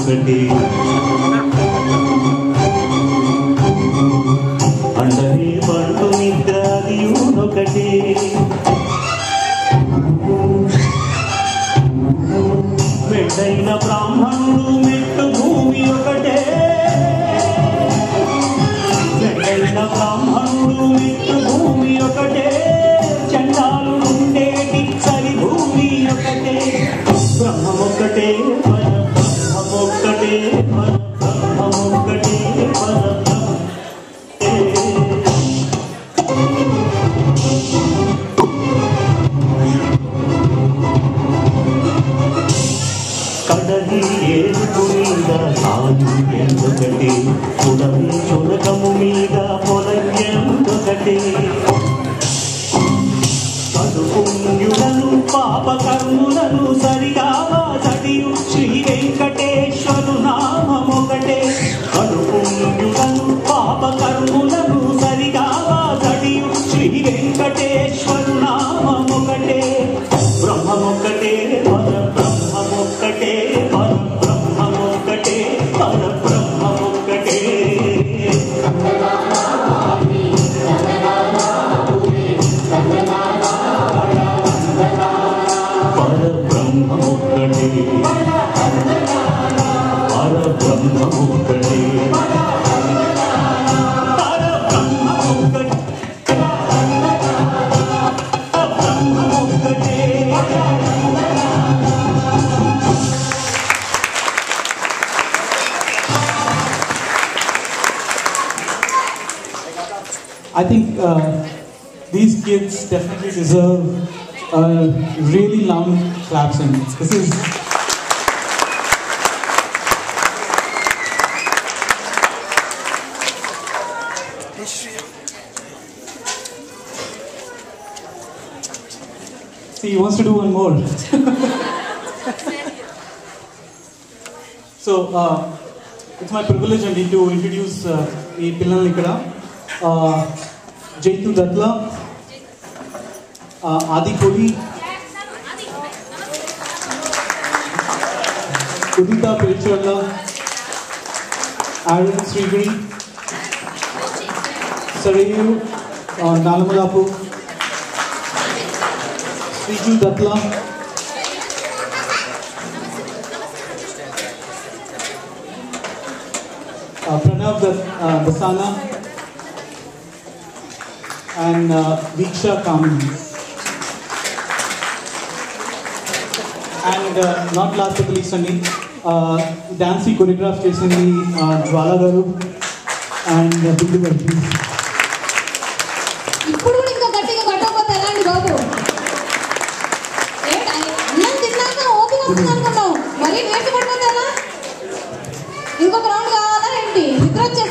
ఒకటి అండనే పండు నిద్రాది ఒకటి మెట్టైన బ్రాహ్మణుడు మెట్టు భూమి ఒకటే మెట్టైన బ్రాహ్మణుడు మెట్టు భూమి ఒకటే చండాలు ఉండేటి సరి భూమి ఒకటే బ్రహ్మమొక్కటే బ్రహ్మమొక్కటే బ్రహ్మమొక్కటే కడలి ఏడుపు మీద కాలు ఎందొకటి పుడమి చునకము మీద పొలం ఎందొకటి కడుపుణ్యులను పాపకర్ములను సరిగా వాచడియు శ్రీ వెంకటేశ్వరు నామమొకటే కడుపుణ్యులను పాపకర్ములను సరిగా వాచడియు శ్రీ వెంకటేశ్వరు నామమొకటే బ్రహ్మమొక్కటే పరబ్రహ్మమొక్కటే పరబ్రహ్మమొక్కటే పరబ్రహ్మమొక్కటే పరబ్రహ్మమొక్కటే పరబ్రహ్మమొక్కటే I think these kids definitely deserve a really loud claps, and this is see, he wants to do one more. So it's my privilege and to introduce ee pillal ikkada Jaitu Datla, Adi Kodi, Udita Pirichalla, Aaron Srigiri, Sarayu Nalamalapu, Sriju Datla, Pranav Dasana, and Diksha Kamini. And not last but the least, dancey choreograph chesindi Jwala garu and Bindu garu, please. ఇప్పుడు ఇంకా గట్టిగా కట్టకపోతే ఎలా అండి బాబు? అన్నం తిన్నాక ఓపిక వస్తుంది అనుకున్నాం, మరీ వేసి పడిపోతే ఎలా? ఇంకొక రౌండ్ కావాలి.